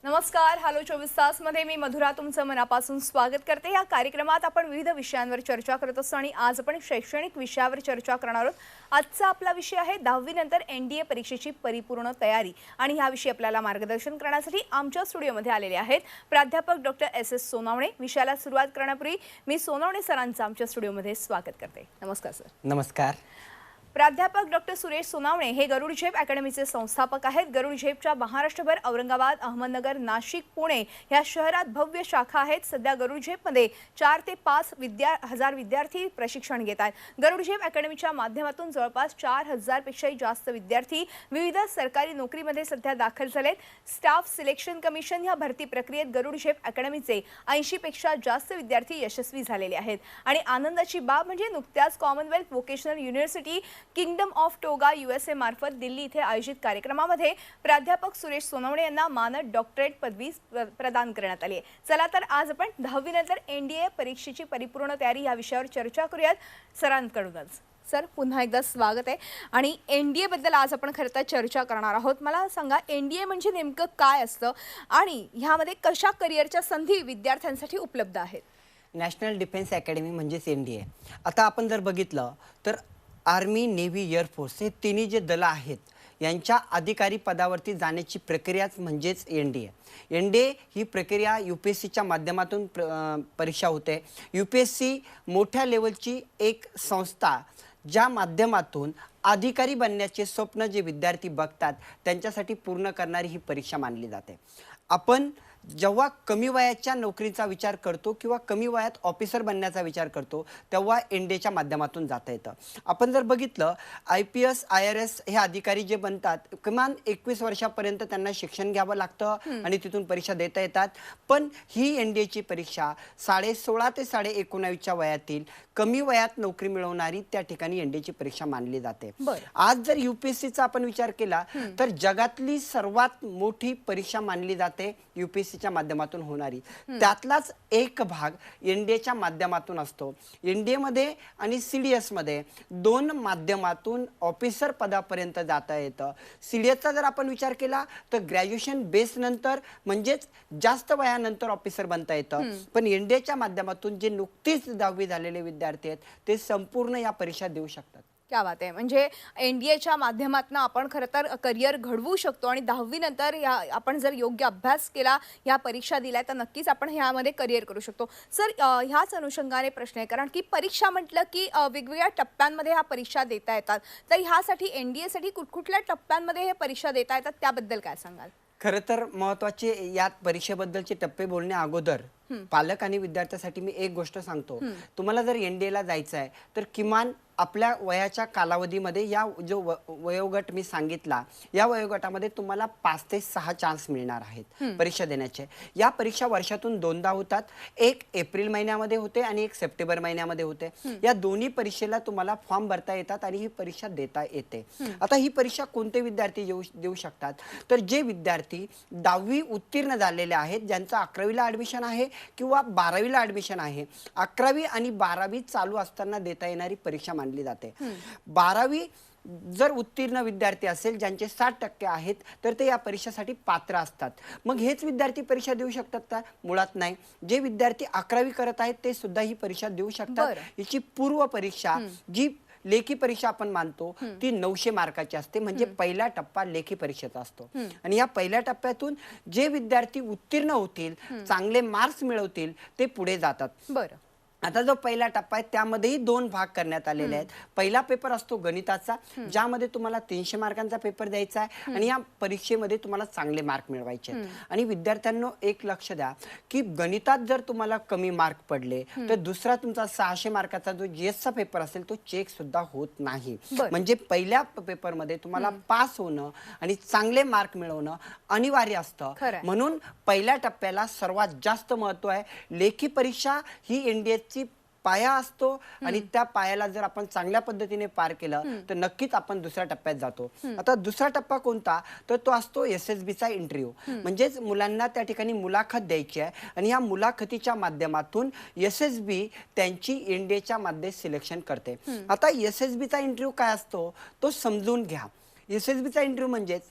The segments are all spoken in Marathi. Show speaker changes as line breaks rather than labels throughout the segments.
नमस्कार. हॅलो 24 तास मध्ये मी मधुरा तुमचं मनापासून स्वागत करते. या कार्यक्रमात आपण विविध विषयांवर चर्चा करत असतो आणि आज आपण शैक्षणिक विषयावर चर्चा करणार आहोत. आजचा आपला विषय आहे 10वी नंतर एनडीए परीक्षेची परिपूर्ण तयारी आणि ह्याविषयी आपल्याला मार्गदर्शन करण्यासाठी आमच्या स्टुडिओमध्ये आलेले आहेत प्राध्यापक डॉक्टर एस सोनावणे. विषयाला सुरुवात करण्यापूर्वी मी सोनावणे सरांचं आमच्या स्टुडिओमध्ये स्वागत करते. नमस्कार सर.
नमस्कार.
प्राध्यापक डॉक्टर सुरेश सोनावणे हे गरुड झेप अकॅडमीचे संस्थापक आहेत. गरुड झेपच्या महाराष्ट्रभर औरंगाबाद, अहमदनगर, नाशिक, पुणे या शहरात भव्य शाखा आहेत. सध्या गरुड झेपमध्ये 4 ते 5 हजार विद्यार्थी प्रशिक्षण घेत आहेत. गरुड झेप अकॅडमीच्या माध्यमातून जवळपास 4000 पेक्षाही जास्त विद्यार्थी विविध सरकारी नोकरीमध्ये सध्या दाखल झालेत. स्टाफ सिलेक्शन कमिशन या भरती प्रक्रियेत गरुड झेप अकॅडमीचे 80 पेक्षा जास्त विद्यार्थी यशस्वी झालेले आहेत. आणि आनंदाची बाब म्हणजे नुकत्याच Commonwealth vocational university kingdom of toga USA मार्फत दिल्ली येथे आयोजित कार्यक्रमामध्ये प्राध्यापक सुरेश सोनावणे यांना मानद डॉक्टरेट पदवी प्रदान करण्यात आली आहे. चला तर आज आपण 10वी नंतर एनडीए परीक्षेची परिपूर्ण तयारी या विषयावर चर्चा करूयात सरांकडूनच. सर पुन्हा एकदा स्वागत आहे. आणि एनडीए बद्दल आज आपण खरं तर चर्चा करणार आहोत. मला सांगा एनडीए म्हणजे नेमकं काय असतं आणि ह्यामध्ये कशा करिअरच्या संधी विद्यार्थ्यांसाठी उपलब्ध आहेत?
नॅशनल डिफेन्स अकॅडमी म्हणजेच एनडीए. आता आपण जर बघितलं तर आर्मी, नेव्ही, एअरफोर्स हे तिन्ही जे दलं आहेत यांच्या अधिकारी पदावरती जाण्याची प्रक्रियाच म्हणजेच एनडीए. एनडीए ही प्रक्रिया UPSCच्या माध्यमातून परीक्षा होते. UPSC मोठ्या लेवलची एक संस्था ज्या माध्यमातून अधिकारी बनण्याचे स्वप्न जे विद्यार्थी बघतात त्यांच्यासाठी पूर्ण करणारी ही परीक्षा मानली जाते. आपण जेव्हा कमी वयाच्या नोकरीचा विचार करतो किंवा कमी वयात ऑफिसर बनण्याचा विचार करतो तेव्हा एनडीएच्या माध्यमातून जाता येतं. आपण जर बघितलं IPS, IRS हे अधिकारी जे बनतात किमान 21 वर्षापर्यंत त्यांना शिक्षण घ्यावं लागतं आणि तिथून परीक्षा देता येतात. पण ही एनडीएची परीक्षा 16.5 ते 19.5च्या वयातील कमी वयात नोकरी मिळवणारी त्या ठिकाणी एनडीएची परीक्षा मानली जाते. आज जर UPSCचा आपण विचार केला तर जगातली सर्वात मोठी परीक्षा मानली जाते UPSCच्या माध्यमातून होणारी. त्यातलाच एक भाग एनडीएच्या माध्यमातून असतो. एनडीए मध्ये आणि CDS मध्ये 2 माध्यमातून ऑफिसर पदापर्यंत जाता येतं. CDSचा जर आपण विचार केला तर ग्रॅज्युएशन बेस नंतर म्हणजेच जास्त वयानंतर ऑफिसर बनता येतं. पण एनडीएच्या माध्यमातून जे नुकतीच 10वी झालेले विद्यार्थी आहेत ते संपूर्ण या परीक्षा देऊ शकतात.
क्या बात आहे. म्हणजे एनडीएच्या माध्यमातून आपण खरं तर करिअर घडवू शकतो आणि 10वी नंतर आपण जर योग्य अभ्यास केला, ह्या परीक्षा दिल्या तर नक्कीच आपण ह्यामध्ये करिअर करू शकतो. सर ह्याच अनुषंगाने प्रश्न आहे कारण की परीक्षा म्हटलं की वेगवेगळ्या टप्प्यांमध्ये ह्या परीक्षा देता येतात. तर ह्यासाठी एनडीएसाठी कुठकुठल्या टप्प्यांमध्ये हे परीक्षा देता येतात त्याबद्दल काय सांगाल?
खरं तर महत्त्वाचे यात परीक्षेबद्दलचे टप्पे बोलण्या अगोदर पालक आणि विद्यार्थ्यांसाठी मी एक गोष्ट सांगतो. तुम्हाला जर एनडीएला जायचं आहे तर किमान आपल्या वयाच्या कालावधीमध्ये या जो वयोगट मी सांगितला या वयोगटामध्ये तुम्हाला 5 ते 6 चान्स मिळणार आहेत परीक्षा देण्याचे. या परीक्षा वर्षातून 2दा होतात. एक एप्रिल महिन्यामध्ये होते आणि एक सप्टेंबर महिन्यामध्ये होते. या दोन्ही परीक्षेला तुम्हाला फॉर्म भरता येतात आणि ही परीक्षा देता येते. आता ही परीक्षा कोणते विद्यार्थी देऊ शकतात तर जे विद्यार्थी 10वी उत्तीर्ण झालेले आहेत, ज्यांचं 11वीला ॲडमिशन आहे किंवा 12वीला ॲडमिशन आहे. 11वी आणि 12वी चालू असताना देता येणारी परीक्षा मानली जाते. 12वी जर उत्तीर्ण विद्यार्थी असेल ज्यांचे 60% आहेत तर ते या परीक्षेसाठी पात्र असतात. मग हेच विद्यार्थी परीक्षा देऊ शकतात का? मुळात नाही. जे विद्यार्थी 11वी करत आहेत ते सुद्धा ही परीक्षा देऊ शकतात. याची पूर्व परीक्षा जी लेखी परीक्षा आपण मानतो ती 900 मार्काची असते. म्हणजे पहिला टप्पा लेखी परीक्षेचा असतो. आणि या पहिल्या टप्प्यातून जे विद्यार्थी उत्तीर्ण होतील, चांगले मार्क्स मिळवतील ते पुढे जातात.
बरं.
आता जो पहिला टप्पा आहे त्यामध्येही 2 भाग करण्यात आलेले आहेत. पहिला पेपर असतो गणिताचा ज्यामध्ये तुम्हाला 300 मार्कांचा पेपर द्यायचा आहे आणि या परीक्षेमध्ये तुम्हाला चांगले मार्क मिळवायचे आहेत. आणि विद्यार्थ्यांनो एक लक्ष द्या की गणितात जर तुम्हाला कमी मार्क पडले तर दुसरा तुमचा 600 मार्काचा जो GSचा पेपर असेल तो चेक सुद्धा होत नाही. म्हणजे पहिल्या पेपरमध्ये तुम्हाला पास होणं आणि चांगले मार्क मिळवणं अनिवार्य असतं. म्हणून पहिल्या टप्प्याला सर्वात जास्त महत्त्व आहे. लेखी परीक्षा ही एनडीएची पाया असतो आणि त्या पायाला जर आपण चांगल्या पद्धतीने पार केलं तर नक्कीच आपण दुसऱ्या टप्प्यात जातो. आता दुसरा टप्पा कोणता तर तो असतो SSBचा इंटरव्ह्यू. म्हणजेच मुलांना त्या ठिकाणी मुलाखत द्यायची आहे आणि या मुलाखतीच्या माध्यमातून SSB त्यांची एनडीएच्या मध्ये सिलेक्शन करते. आता SSBचा इंटरव्ह्यू काय असतो तो समजून घ्या. SSBचा इंटरव्ह्यू म्हणजेच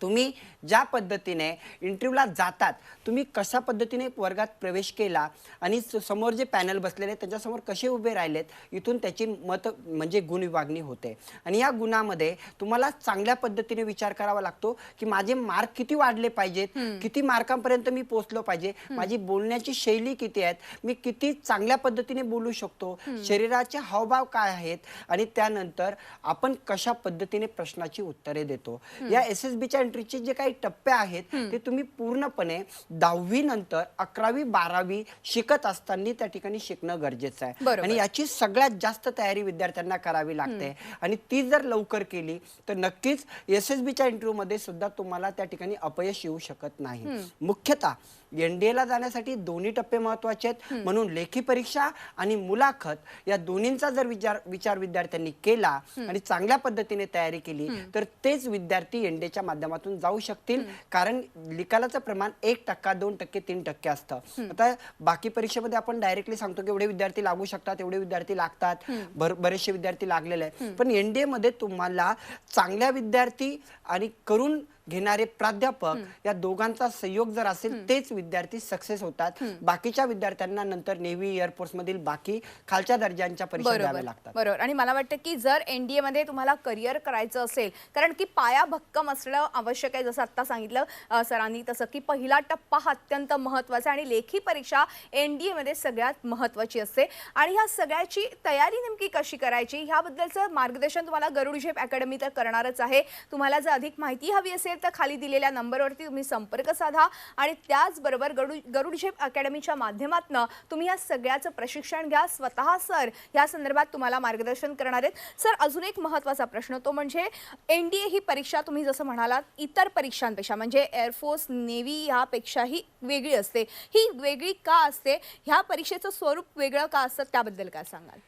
तुम्ही ज्या पद्धतीने इंटरव्ह्यूला जातात, तुम्ही कशा पद्धतीने वर्गात प्रवेश केला आणि समोर जे पॅनल बसलेले त्यांच्यासमोर कसे उभे राहिलेत, इथून त्याची मत म्हणजे गुण विभागणी होते. आणि या गुणामध्ये तुम्हाला चांगल्या पद्धतीने विचार करावा लागतो की माझे मार्क किती वाढले पाहिजेत, किती मार्कांपर्यंत मी पोहोचलो पाहिजे, माझी बोलण्याची शैली किती आहेत, मी किती चांगल्या पद्धतीने बोलू शकतो, शरीराचे हावभाव काय आहेत, आणि त्यानंतर आपण कशा पद्धतीने प्रश्नाची उत्तरे देतो. या SSBच्या एंट्रीचे जे काही टप्पे आहेत ते तुम्ही पूर्णपणे 10वी नंतर 11वी 12वी शिकत असताना त्या ठिकाणी शिकणं गरजेचं आहे. आणि याची सगळ्यात जास्त तयारी विद्यार्थ्यांना करावी लागते. आणि ती जर लवकर केली तर नक्कीच SSBच्या इंटरव्ह्यू मध्ये सुद्धा तुम्हाला त्या ठिकाणी अपयश येऊ शकत नाही. मुख्यतः NDA ला जाण्यासाठी दोन्ही टप्पे महत्त्वाचे आहेत. म्हणून लेखी परीक्षा आणि मुलाखत या दोन्हींचा जर विचार विद्यार्थ्यांनी केला आणि चांगल्या पद्धतीने तयारी केली तर तेच विद्यार्थी NDAच्या माध्यमातून जाऊ शकतील. कारण निकालाचं प्रमाण 1%, 2%, 3% असतं. आता बाकी परीक्षेमध्ये आपण डायरेक्टली सांगतो की एवढे विद्यार्थी लागू शकतात, एवढे विद्यार्थी लागतात, बरेचसे विद्यार्थी लागलेले आहेत. पण NDA मध्ये तुम्हाला चांगल्या विद्यार्थी आणि करून घेणारे प्राध्यापक या दोघांचा संयोग जर असेल तेच विद्यार्थी सक्सेस होतात. बाकीच्या विद्यार्थ्यांना नंतर नेव्ही एअरफोर्स मधील बाकी खालच्या दर्जांच्या परीक्षा द्याव्या लागतात.
बरोबर. आणि मला वाटतं की जर NDA मध्ये तुम्हाला करिअर करायचं असेल, कारण की पाया भक्कम असणं आवश्यक आहे, जसं आता सांगितलं सरांनी तसं, की पहिला टप्पा हा अत्यंत महत्त्वाचा आणि लेखी परीक्षा NDA मध्ये सगळ्यात महत्त्वाची असते. आणि ह्या सगळ्याची तयारी नेमकी कशी करायची ह्याबद्दलचं मार्गदर्शन तुम्हाला गरुड झेप अकॅडमी तर करणारच आहे. तुम्हाला जर अधिक माहिती हवी असेल तर खाली दिलेल्या नंबरवरती तुम्ही संपर्क साधा आणि त्याचबरोबर गरुड झेप अकॅडमीच्या माध्यमातून तुम्ही या सगळ्याचं प्रशिक्षण घ्या. स्वतः सर या संदर्भात तुम्हाला मार्गदर्शन करणार आहेत. सर, अजून एक महत्त्वाचा प्रश्न तो म्हणजे NDA ही परीक्षा तुम्ही जसं म्हणालात इतर परीक्षांपेक्षा म्हणजे एअरफोर्स नेव्ही ह्यापेक्षाही वेगळी असते. ही वेगळी का असते, ह्या परीक्षेचं स्वरूप वेगळं का असतं, त्याबद्दल काय सांगाल?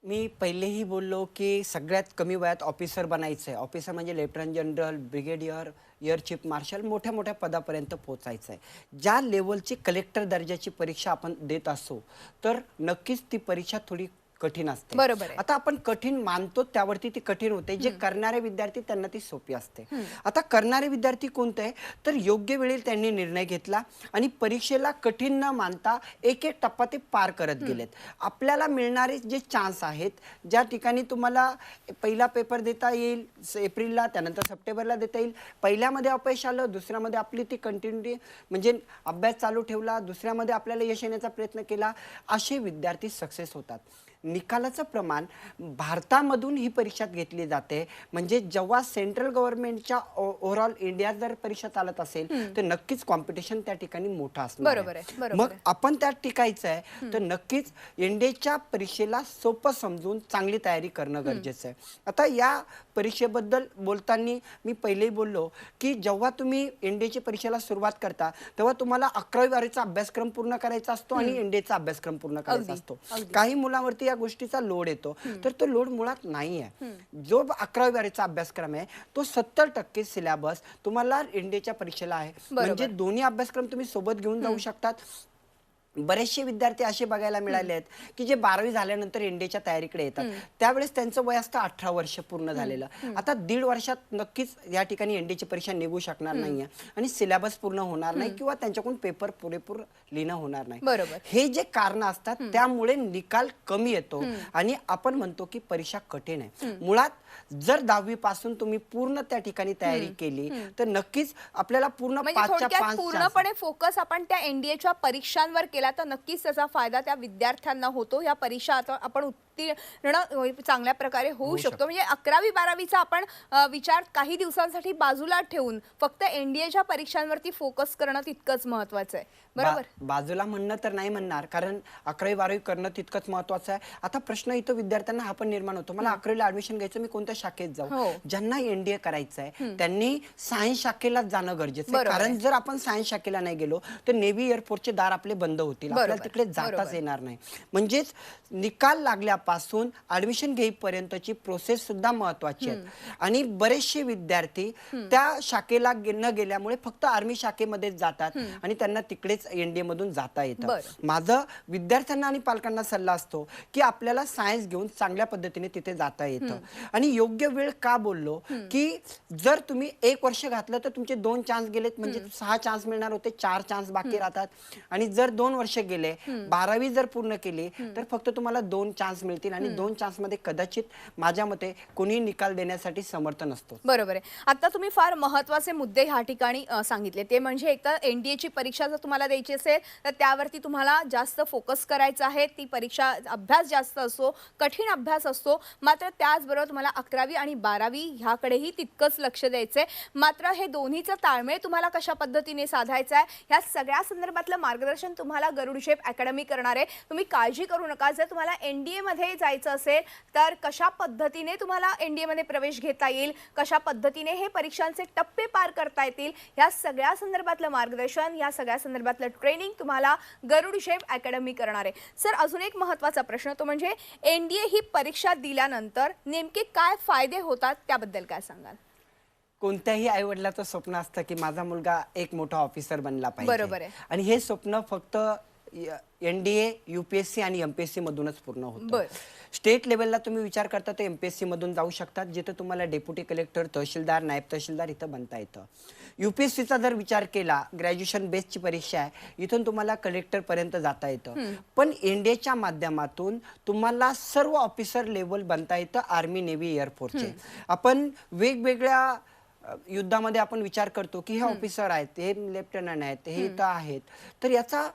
मी पहिलेही बोललो की सगळ्यात कमी वयात ऑफिसर बनायचं आहे. ऑफिसर म्हणजे lieutenant general, brigadier, air chief marshal, मोठ्या मोठ्या पदापर्यंत पोहोचायचं आहे. ज्या लेवलची कलेक्टर दर्जाची परीक्षा आपण देत असो तर नक्कीच ती परीक्षा थोडी कठीण असते.
बरोबर.
आता आपण कठीण मानतो त्यावरती ती कठीण होते. जे करणारे विद्यार्थी त्यांना ती सोपी असते. आता करणारे विद्यार्थी कोणते आहे तर योग्य वेळी त्यांनी निर्णय घेतला आणि परीक्षेला कठीण न मानता एक एक टप्पा ते पार करत गेलेत. आपल्याला मिळणारे जे चान्स आहेत, ज्या ठिकाणी तुम्हाला पहिला पेपर देता येईल एप्रिलला, त्यानंतर सप्टेंबरला देता येईल, पहिल्यामध्ये अपयश आलं, दुसऱ्यामध्ये आपली ती कंटिन्युटी म्हणजे अभ्यास चालू ठेवला, दुसऱ्यामध्ये आपल्याला यश येण्याचा प्रयत्न केला, असे विद्यार्थी सक्सेस होतात. निकालाचं प्रमाण भारतामधून ही परीक्षा घेतली जाते. म्हणजे जेव्हा सेंट्रल गव्हर्नमेंटच्या ओव्हरऑल इंडिया जर परीक्षा चालत असेल तर नक्कीच कॉम्पिटिशन त्या ठिकाणी मोठं असणार आहे. मग आपण त्यात टिकायचं आहे तर नक्कीच NDAच्या परीक्षेला सोपं समजून चांगली तयारी करणं गरजेचं आहे. आता या परीक्षेबद्दल बोलताना मी पहिलेही बोललो की जेव्हा तुम्ही NDAच्या परीक्षेला सुरुवात करता तेव्हा तुम्हाला 11वी 12वीचा अभ्यासक्रम पूर्ण करायचा असतो आणि NDAचा अभ्यासक्रम पूर्ण करायचा असतो. काही मुलांवरती या गोष्टीचा लोड येतो तर तो लोड मुळात नाही आहे. जो 11वी 12वीचा अभ्यासक्रम आहे तो 70% सिलेबस तुम्हाला NDAच्या परीक्षेला आहे. म्हणजे दोन्ही अभ्यासक्रम तुम्ही सोबत घेऊन जाऊ शकतात. बरेचसे विद्यार्थी असे बघायला मिळाले आहेत की जे 12वी झाल्यानंतर NDAच्या तयारीकडे येतात. त्यावेळेस त्यांचं वय असतं 18 वर्ष पूर्ण झालेलं. आता 1.5 वर्षात नक्कीच या ठिकाणी NDAची परीक्षा निघू शकणार नाहीये आणि सिलेबस पूर्ण होणार नाही किंवा त्यांच्याकडून पेपर पुरेपूर लिहिणं होणार नाही. हे जे कारण असतात त्यामुळे निकाल कमी येतो आणि आपण म्हणतो की परीक्षा कठीण आहे. मुळात जर 10वी पासून तुम्ही पूर्ण त्या ठिकाणी तयारी केली तर नक्कीच आपल्याला पूर्ण 5च्या 5
पूर्णपणे फोकस आपण त्या NDAच्या परीक्षांवर केला तर नक्कीच त्याचा फायदा त्या विद्यार्थ्यांना होतो. या परीक्षा आपण उत्तीर्ण चांगल्या प्रकारे होऊ शकतो. म्हणजे 11वी 12वीचा आपण विचार काही दिवसांसाठी बाजूला ठेवून फक्त NDAच्या परीक्षांवरती फोकस करणं तितकंच महत्त्वाचं आहे. बरोबर.
बाजूला म्हणणं तर नाही म्हणणार, कारण 11वी 12वी करणं तितकंच महत्त्वाचं आहे. आता प्रश्न इथं विद्यार्थ्यांना हा पण निर्माण होतो, मला 11वीला ऍडमिशन घ्यायचं, मी कोणत्या शाखेत जाऊ? ज्यांना NDA करायचं आहे त्यांनी सायन्स शाखेला जाणं गरजेचं आहे. कारण जर आपण सायन्स शाखेला नाही गेलो तर नेव्ही एअरफोर्सचे दार आपले बंद होतील, आपल्याला तिकडे जाताच येणार नाही. म्हणजेच निकाल लागल्या पासून ऍडमिशन घेईपर्यंतची प्रोसेस सुद्धा महत्वाची आहे. आणि बरेचसे विद्यार्थी त्या शाखेला न गेल्यामुळे फक्त आर्मी शाखेमध्ये जातात आणि त्यांना तिकडेच एनडीए मधून जाता येतं. माझं विद्यार्थ्यांना आणि पालकांना सल्ला असतो की आपल्याला सायन्स घेऊन चांगल्या पद्धतीने तिथे जाता येतं. आणि योग्य वेळ का बोललो की जर तुम्ही 1 वर्ष घातलं तर तुमचे 2 चान्स गेलेत, म्हणजे 6 चान्स मिळणार होते, 4 चान्स बाकी राहतात. आणि जर 2 वर्ष गेले, 12वी जर पूर्ण केली तर फक्त तुम्हाला 2 चान्स मिळतील आणि 2 चान्स मध्ये कदाचित माझ्या मते कोणी निकाल देण्यासाठी समर्थ नसतो.
बरोबर आहे. आता तुम्ही फार महत्त्वाचे मुद्दे ह्या ठिकाणी सांगितले. ते म्हणजे एक तर एनडीएची परीक्षा जर तुम्हाला द्यायची असेल तर त्यावरती तुम्हाला जास्त फोकस करायचा आहे. ती परीक्षा अभ्यास जास्त असतो, कठीण अभ्यास असतो. मात्र त्याचबरोबर तुम्हाला 11वी आणि 12वी ह्याकडेही तितकंच लक्ष द्यायचंय. मात्र हे दोन्हीचं ताळमेळ तुम्हाला कशा पद्धतीने साधायचं आहे ह्या सगळ्या संदर्भातलं मार्गदर्शन तुम्हाला गरुड झेप अकॅडमी करणार आहे. तुम्ही काळजी करू नका. जर तुम्हाला एनडीए मध्ये जायचं असेल तर कशा पद्धतीने तुम्हाला एनडीए मध्ये प्रवेश घेता येईल, कशा पद्धतीने हे परीक्षांचे टप्पे पार करता येतील, या सगळ्या संदर्भातलं मार्गदर्शन, या सगळ्या संदर्भातलं ट्रेनिंग तुम्हाला गरुड झेप अकॅडमी करणार आहे. सर, अजून एक महत्त्वाचा प्रश्न तो म्हणजे एनडीए ही परीक्षा दिल्यानंतर नेमके काय फायदे होतात त्याबद्दल काय सांगाल?
कोणत्याही आईवडिलाचं स्वप्न असतं की माझा मुलगा एक मोठा ऑफिसर बनला पाहिजे.
बरोबर आहे.
आणि हे स्वप्न फक्त एनडीए, यूपीएससी आणि एमपीएससी मधूनच पूर्ण होतं. स्टेट लेवलला तुम्ही विचार करता तर एमपीएससी मधून जाऊ शकतात, जिथे तुम्हाला डेप्युटी कलेक्टर, तहसीलदार, नायब तहसीलदार इथं बनता येतं. यूपीएससीचा जर विचार केला, ग्रॅज्युएशन बेसची परीक्षा आहे, इथून तुम्हाला कलेक्टर पर्यंत जाता येतं. पण एनडीएच्या माध्यमातून तुम्हाला सर्व ऑफिसर लेवल बनता येतं, आर्मी, नेव्ही, एअरफोर्सचे. आपण वेगवेगळ्या युद्धामध्ये आपण विचार करतो की हे ऑफिसर आहेत, हे लेफ्टनंट आहेत, हे इथं आहेत. तर याचा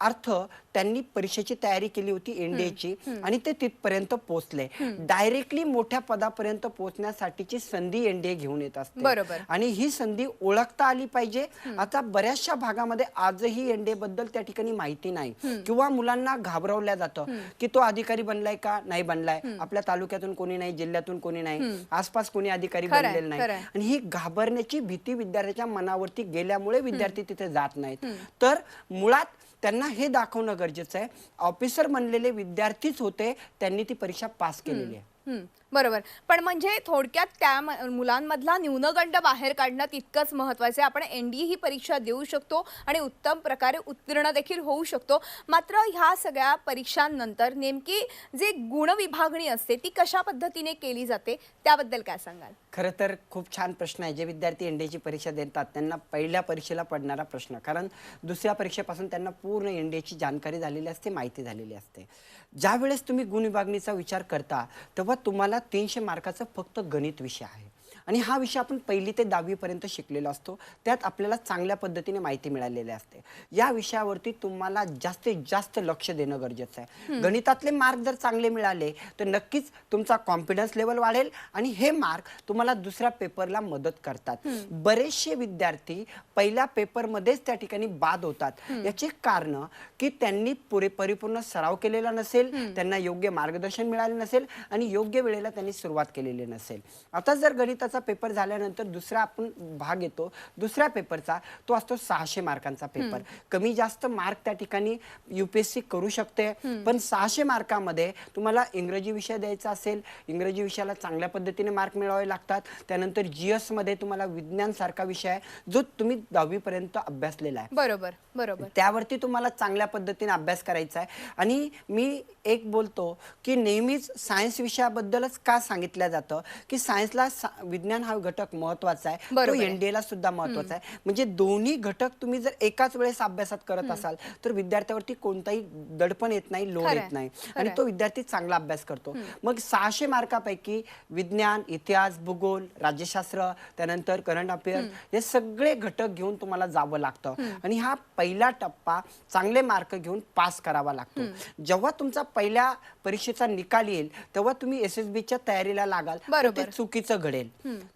अर्थ त्यांनी परीक्षेची तयारी केली होती एनडीएची आणि ते तिथपर्यंत पोहोचले. डायरेक्टली मोठ्या पदापर्यंत पोहोचण्यासाठीची संधी एनडीए घेऊन येत असते.
बरोबर.
आणि ही संधी ओळखता आली पाहिजे. आता बऱ्याचशा भागामध्ये आजही एनडीए बद्दल त्या ठिकाणी माहिती नाही किंवा मुलांना घाबरवल्या जातं की तो अधिकारी बनलाय का नाही बनलाय, आपल्या तालुक्यातून कोणी नाही, जिल्ह्यातून कोणी नाही, आसपास कोणी अधिकारी बनलेलं नाही. आणि ही घाबरण्याची भीती विद्यार्थ्याच्या मनावरती गेल्यामुळे विद्यार्थी तिथे जात नाहीत. तर मुळात त्यांना हे दाखवणं गरजेचं आहे ऑफिसर बनलेले विद्यार्थीच होते, त्यांनी ती परीक्षा पास केलेली आहे.
बरोबर. पण म्हणजे थोडक्यात त्या मुलांमधला न्यूनगंड बाहेर काढणं तितकंच महत्त्वाचं आहे. आपण एनडीए ही परीक्षा देऊ शकतो आणि उत्तम प्रकारे उत्तीर्ण देखील होऊ शकतो. मात्र ह्या सगळ्या परीक्षांनंतर नेमकी जे गुणविभागणी असते ती कशा पद्धतीने केली जाते त्याबद्दल काय सांगाल?
खरं तर खूप छान प्रश्न आहे. जे विद्यार्थी एनडीएची परीक्षा देतात त्यांना पहिल्या परीक्षेला पडणारा प्रश्न, कारण दुसऱ्या परीक्षेपासून त्यांना पूर्ण एनडीएची जानकारी झालेली असते, माहिती झालेली असते. ज्या वेळेस तुम्ही गुणविभागणीचा विचार करता तेव्हा तुम्हाला 300 मार्काचा फक्त गणित विषय आहे आणि हा विषय आपण 1ली ते 10वी पर्यंत शिकलेलो असतो. त्यात आपल्याला चांगल्या पद्धतीने माहिती मिळालेली असते. या विषयावरती तुम्हाला जास्तीत जास्त लक्ष देणं गरजेचं आहे. गणितातले मार्क जर चांगले मिळाले तर नक्कीच तुमचा कॉन्फिडन्स लेवल वाढेल आणि हे मार्क तुम्हाला दुसऱ्या पेपरला मदत करतात. बरेचसे विद्यार्थी पहिल्या पेपरमध्येच त्या ठिकाणी बाद होतात. याचे कारण की त्यांनी परिपूर्ण सराव केलेला नसेल, त्यांना योग्य मार्गदर्शन मिळाले नसेल आणि योग्य वेळेला त्यांनी सुरुवात केलेली नसेल. आता जर गणिताचा पेपर झाल्यानंतर दुसरा आपण भाग येतो, दुसऱ्या पेपरचा, तो असतो 600 मार्कांचा पेपर. कमी जास्त मार्क त्या ठिकाणी यूपीएससी करू शकते, पण 600 मार्कामध्ये तुम्हाला इंग्रजी विषय द्यायचा असेल, इंग्रजी विषयाला चांगल्या पद्धतीने मार्क मिळवावे लागतात. त्यानंतर जीएस मध्ये तुम्हाला विज्ञान सारखा विषय आहे जो तुम्ही 10वी पर्यंत अभ्यासलेला आहे.
बरोबर बरोबर. त्यावरती
तुम्हाला चांगल्या पद्धतीने अभ्यास करायचा आहे. आणि मी एक बोलतो की नेहमीच सायन्स विषयाबद्दलच का सांगितलं जातं की सायन्सला विज्ञान हा घटक महत्वाचा आहे, तो एनडीएला सुद्धा महत्वाचा आहे. म्हणजे दोन्ही घटक तुम्ही जर एकाच वेळेस अभ्यासात करत असाल तर विद्यार्थ्यावरती कोणताही दडपण येत नाही, लोड येत नाही आणि तो विद्यार्थी चांगला अभ्यास करतो. मग 600 मार्कापैकी विज्ञान, इतिहास, भूगोल, राज्यशास्त्र, त्यानंतर करंट अफेअर हे सगळे घटक घेऊन तुम्हाला जावं लागतं आणि हा पहिला टप्पा चांगले मार्क घेऊन पास करावा लागतो. जेव्हा तुमचा पहिल्या परीक्षेचा निकाल येईल तेव्हा तुम्ही एसएसबीच्या तयारीला लागाल, ते चुकीचं घडेल.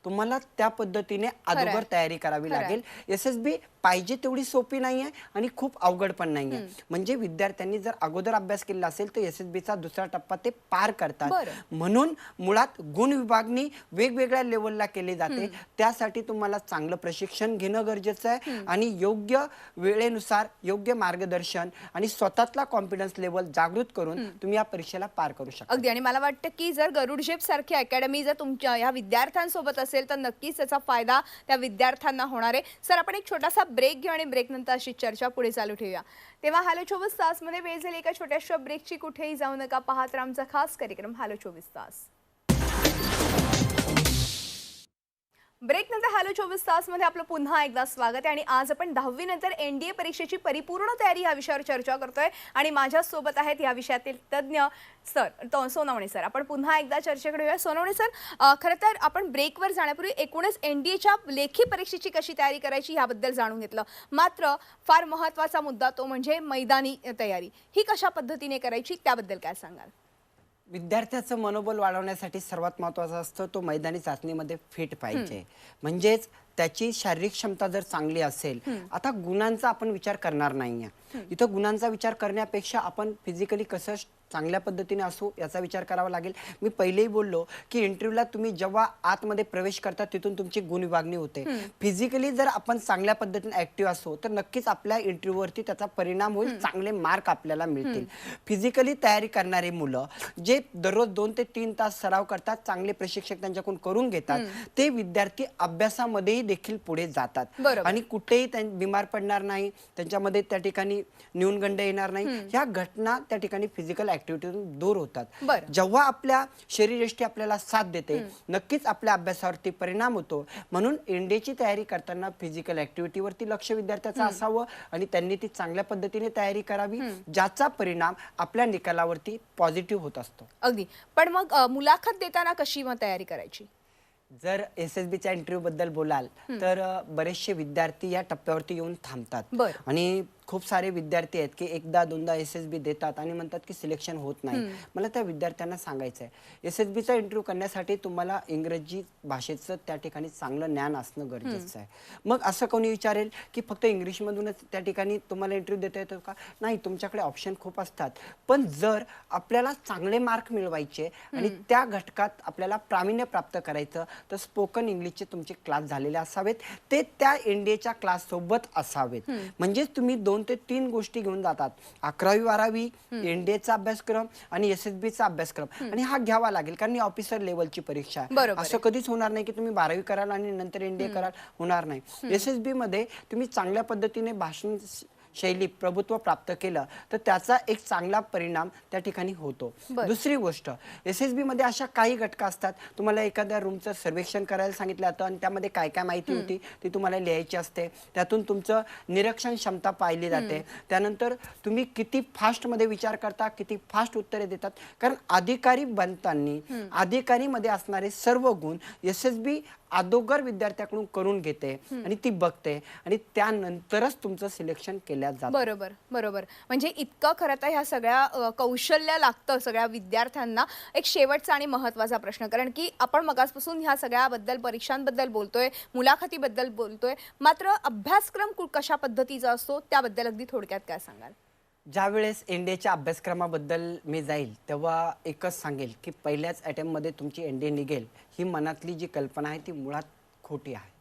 तुम्हाला त्या पद्धतीने अगोदर तयारी करावी लागेल. SSB पाहिजे तेवढी सोपी नाहीये आणि खूप अवघड पण नाहीये. म्हणजे विद्यार्थ्यांनी जर अगोदर अभ्यास केला असेल तर SSBचा दुसरा टप्पा ते पार करतात. म्हणून मुळात गुण विभागणी वेगवेगळ्या लेवलला केली जाते. त्यासाठी तुम्हाला चांगलं प्रशिक्षण घेणं गरजेचं आहे आणि योग्य वेळेनुसार योग्य मार्गदर्शन आणि स्वतःतला कॉन्फिडन्स लेवल जागृत करून तुम्ही या परीक्षेला पार करू शकता.
अगदी. आणि मला वाटतं की जर गरुड झेप सारखी अकॅडमी जर तुमच्या या विद्यार्थ्यांसोबत असेल तर नक्कीच त्याचा फायदा त्या विद्यार्थ्यांना होणार आहे. सर, आपण एक छोटासा ब्रेक घेऊ आणि ब्रेक नंतर अशी चर्चा पुढे चालू ठेवूया. तेव्हा हॅलो 24 तास मध्ये वेळ झाली एका छोट्याशा ब्रेकची. कुठेही जाऊ नका, पाहत राहा आमचा खास कार्यक्रम हॅलो 24 तास. ब्रेक नंतर हॅलो 24 तास मध्ये आपलं पुन्हा एकदा स्वागत आहे. आणि आज आपण 10वी नंतर NDA परीक्षेची परिपूर्ण तयारी या विषयावर चर्चा करतोय आणि माझ्या सोबत आहेत या विषयातील तज्ञ सर सोनवणे सर. आपण पुन्हा एकदा चर्चेकडे येऊया. सोनवणे सर, खरं तर आपण ब्रेकवर जाण्यापूर्वी एकूणच NDAच्या लेखी परीक्षेची कशी तयारी करायची याबद्दल जाणून घेतलं. मात्र फार महत्त्वाचा मुद्दा तो म्हणजे मैदानी तयारी. ही कशा पद्धतीने करायची त्याबद्दल काय सांगाल?
विद्यार्थ्याचं मनोबल वाढवण्यासाठी सर्वात महत्त्वाचा असतं तो मैदानी चाचणीमध्ये फिट पाहिजे. म्हणजेच त्याची शारीरिक क्षमता जर चांगली असेल, आता गुणांचा आपण विचार करणार नाहीये. इथं गुणांचा विचार करण्यापेक्षा आपण फिजिकली कसं चांगल्या पद्धतीने असू याचा विचार करावा लागेल. मी पहिलेही बोललो की इंटरव्ह्यूला तुम्ही जेव्हा आतमध्ये प्रवेश करता तिथून तुमची गुण विभागणी होते. फिजिकली जर आपण चांगल्या पद्धतीने ऍक्टिव्ह असू तर नक्कीच आपल्या इंटरव्ह्यूवरती त्याचा परिणाम होईल, चांगले मार्क आपल्याला मिळतील. फिजिकली तयारी करणारी मुलं जे दररोज 2 ते 3 तास सराव करतात, चांगले प्रशिक्षक त्यांच्याकडून करून घेतात, ते विद्यार्थी अभ्यासामध्येही देखील पुढे जातात आणि कुठेही बिमार पडणार नाही, त्यांच्यामध्ये त्या ठिकाणी न्यूनगंड येणार नाही. ह्या घटना त्या ठिकाणी फिजिकल ऍक्टिव्हिटीतून दूर होतात. जेव्हा आपल्या शरीरयष्टी आपल्याला साथ देते नक्कीच आपल्या अभ्यासावरती परिणाम होतो. म्हणून NDAची तयारी करताना फिजिकल ऍक्टिव्हिटीवरती लक्ष विद्यार्थ्याचं असावं आणि त्यांनी ती चांगल्या पद्धतीने तयारी करावी, ज्याचा परिणाम आपल्या निकालावरती पॉझिटिव्ह होत असतो.
अगदी. पण मग मुलाखत देताना कशी मग तयारी करायची?
जर SSBच्या इंटरव्ह्यू बद्दल बोलाल तर बरेचसे विद्यार्थी या टप्प्यावरती येऊन थांबतात आणि खूप सारे विद्यार्थी आहेत की एकदा दोनदा SSB देतात आणि म्हणतात की सिलेक्शन होत नाही. मला त्या विद्यार्थ्यांना सांगायचं आहे, SSBचा इंटरव्ह्यू करण्यासाठी तुम्हाला इंग्रजी भाषेचं त्या ठिकाणी चांगलं ज्ञान असणं गरजेचं आहे. मग असं कोणी विचारेल की फक्त इंग्लिशमधूनच त्या ठिकाणी तुम्हाला इंटरव्ह्यू देता येतो का? नाही, तुमच्याकडे ऑप्शन खूप असतात. पण जर आपल्याला चांगले मार्क मिळवायचे आणि त्या घटकात आपल्याला प्रावीण्य प्राप्त करायचं तर स्पोकन इंग्लिशचे तुमचे क्लास झालेले असावेत, ते त्या NDAच्या क्लास सोबत असावेत. म्हणजेच तुम्ही 2 ते 3 गोष्टी घेऊन जातात. 11वी 12वी NDAचा अभ्यासक्रम आणि SSBचा अभ्यासक्रम आणि हा घ्यावा लागेल कारण ही ऑफिसर लेवलची परीक्षा आहे. असं कधीच होणार नाही की तुम्ही 12वी कराल आणि नंतर NDA कराल, होणार नाही. SSB मध्ये तुम्ही चांगल्या पद्धतीने भाषण शैली प्रभुत्व प्राप्त केलं तर त्याचा एक चांगला परिणाम त्या ठिकाणी होतो. दुसरी गोष्ट, SSB मध्ये अशा काही घटक असतात, तुम्हाला एखाद्या रूमचं सर्वेक्षण करायला सांगितलं जातं आणि त्यामध्ये काय काय माहिती होती ती तुम्हाला लिहायची असते. त्यातून तुमचं निरीक्षण क्षमता पाहिली जाते. त्यानंतर तुम्ही किती फास्ट मध्ये विचार करता, किती फास्ट उत्तरे देतात. कारण अधिकारी बनताना अधिकारीमध्ये असणारे सर्व गुण SSB अगोदर विद्यार्थ्याकडून करून घेते आणि ती बघते आणि त्यानंतरच तुमचं सिलेक्शन केलं जातं.
बरोबर बरोबर. म्हणजे इतकं खरं तर ह्या सगळ्या कौशल्य लागतं सगळ्या विद्यार्थ्यांना. एक शेवटचा आणि महत्त्वाचा प्रश्न, कारण की आपण मगासपासून ह्या सगळ्याबद्दल, परीक्षांबद्दल बोलतोय, मुलाखतीबद्दल बोलतोय, मात्र अभ्यासक्रम कशा पद्धतीचा असतो त्याबद्दल अगदी थोडक्यात काय सांगाल?
ज्यावेळेस NDAच्या अभ्यासक्रमाबद्दल मी जाईल तेव्हा एकच सांगेल की पहिल्याच अटेम्प्टमध्ये तुमची NDA निघेल ही मनातली जी कल्पना आहे ती मुळात खोटी आहे.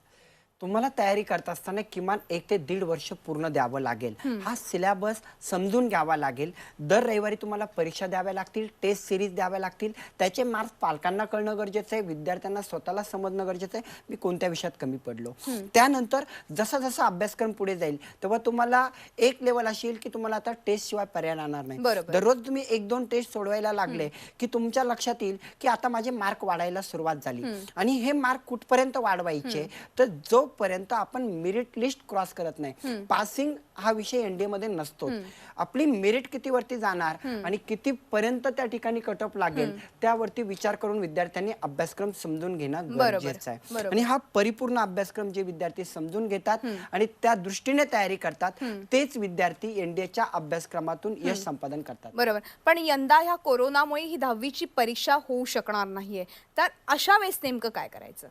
तुम्हाला तयारी करत असताना किमान 1 ते 1.5 वर्ष पूर्ण द्यावं लागेल. हा सिलेबस समजून घ्यावा लागेल. दर रविवारी तुम्हाला परीक्षा द्याव्या लागतील, टेस्ट सिरीज द्याव्या लागतील. त्याचे मार्क्स पालकांना कळणं गरजेचं आहे, विद्यार्थ्यांना स्वतःला समजणं गरजेचं आहे मी कोणत्या विषयात कमी पडलो. त्यानंतर जसा जसा अभ्यासक्रम पुढे जाईल तेव्हा तुम्हाला एक लेवल अशी येईल की तुम्हाला आता टेस्ट शिवाय पर्याय राहणार नाही. दररोज तुम्ही 1-2 टेस्ट सोडवायला लागले की तुमच्या लक्षात येईल की आता माझे मार्क वाढायला सुरुवात झाली आणि हे मार्क कुठपर्यंत वाढवायचे तर जोपर्यंत आपण मेरिट लिस्ट क्रॉस करत नाही, पासिंग हा विषय NDA मध्ये नसतो. आपली मेरिट किती वरती जाणार आणि किती पर्यंत त्या ठिकाणी कटअप लागेल त्यावरती विचार करून विद्यार्थ्यांनी अभ्यासक्रम समजून घेणं गरजेचं आहे. आणि हा परिपूर्ण अभ्यासक्रम जे विद्यार्थी समजून घेतात आणि त्या दृष्टीने तयारी करतात तेच विद्यार्थी NDAच्या अभ्यासक्रमातून यश संपादन करतात.
बरोबर. पण यंदा ह्या कोरोनामुळे ही 10वीची परीक्षा होऊ शकणार नाहीये, तर अशा वेळेस नेमकं काय करायचं?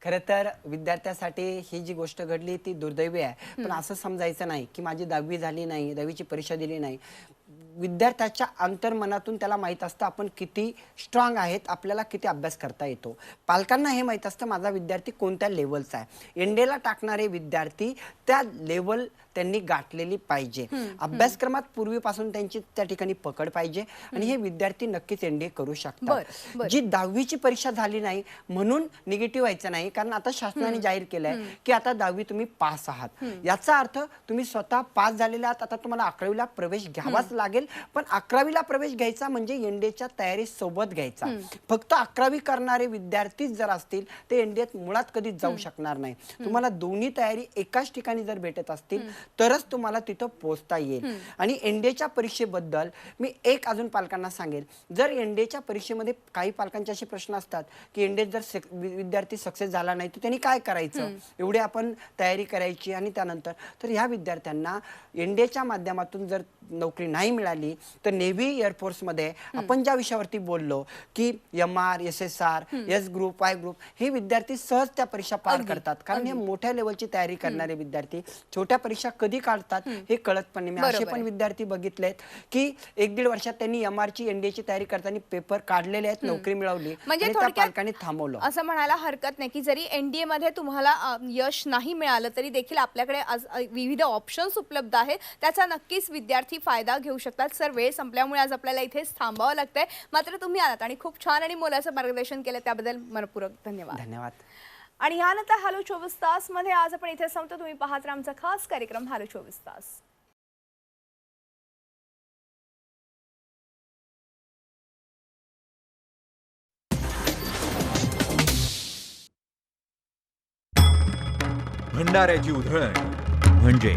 खरं तर विद्यार्थ्यासाठी ही जी गोष्ट घडली ती दुर्दैवी आहे, पण असं समजायचं नाही की माझी 10वी झाली नाही, 10वीची परीक्षा दिली नाही. विद्यार्थ्याच्या अंतर्मनातून त्याला माहीत असतं आपण किती स्ट्रॉंग आहेत, आपल्याला किती अभ्यास करता येतो. पालकांना हे माहीत असतं माझा विद्यार्थी कोणत्या लेवलचा आहे. एनडीएला टाकणारे विद्यार्थी त्या लेवल त्यांनी गाठलेली पाहिजे. अभ्यासक्रमात पूर्वीपासून त्यांची त्या ठिकाणी पकड पाहिजे आणि हे विद्यार्थी नक्कीच एनडीए करू शकतात. जी 10वीची परीक्षा झाली नाही म्हणून निगेटिव्ह व्हायचं नाही, कारण आता शासनाने जाहीर केलंय की आता 10वी तुम्ही पास आहात. याचा अर्थ तुम्ही स्वतः पास झालेले आहात, आता तुम्हाला 11वीला प्रवेश घ्यावाच लागेल. पण 11वीला प्रवेश घ्यायचा म्हणजे एनडीएच्या तयारी सोबत घ्यायचा. फक्त 11वी करणारे विद्यार्थीच जर असतील ते एनडीएत मुळात कधीच जाऊ शकणार नाही. तुम्हाला दोन्ही तयारी एकाच ठिकाणी जर भेटत असतील तरच तुम्हाला तिथं पोहोचता येईल. आणि एनडीएच्या परीक्षेबद्दल मी एक अजून पालकांना सांगेल, जर एनडीएच्या परीक्षेमध्ये काही पालकांचे असे प्रश्न असतात की एनडीएत जर विद्यार्थी सक्सेस झाला नाही तर त्यांनी काय करायचं, एवढे आपण तयारी करायची आणि त्यानंतर, तर ह्या विद्यार्थ्यांना एनडीएच्या माध्यमातून जर नोकरी नाही मिळाली तर नेव्ही एअरफोर्समध्ये आपण ज्या विषयावरती बोललो की MR, SSR, S group, Y group, हे विद्यार्थी सहज त्या परीक्षा पार करतात. कारण हे मोठ्या लेवलची तयारी करणारे विद्यार्थी छोट्या परीक्षा कधी काढतात हे कळत पण नाही. मी असे पण विद्यार्थी बघितलेत की 1-1.5 वर्षात त्यांनी MR ची एनडीएची तयारी करताना पेपर काढलेले आहेत, नोकरी मिळवली,
म्हणजे
त्या पालकांनी थांबवलं.
असं म्हणायला हरकत नाही की जरी एनडीए मध्ये तुम्हाला यश नाही मिळालं तरी देखील आपल्याकडे आज विविध ऑप्शन्स उपलब्ध आहेत, त्याचा नक्कीच विद्यार्थी फायदा घेऊ शकतात. सर, वेळ संपल्यामुळे आज आपल्याला इथेच थांबावं लागतंय, मात्र तुम्ही आलात आणि खूप छान आणि मोलाचं मार्गदर्शन केलं, त्याबद्दल मनपूर्वक धन्यवाद.
धन्यवाद.
आणि यानंतर हॅलो 24 तास मध्ये आज आपण इथे संपतो. तुम्ही पाहत राहा आमचा खास कार्यक्रम हॅलो 24 तास.
भंडाऱ्याची उधळण म्हणजे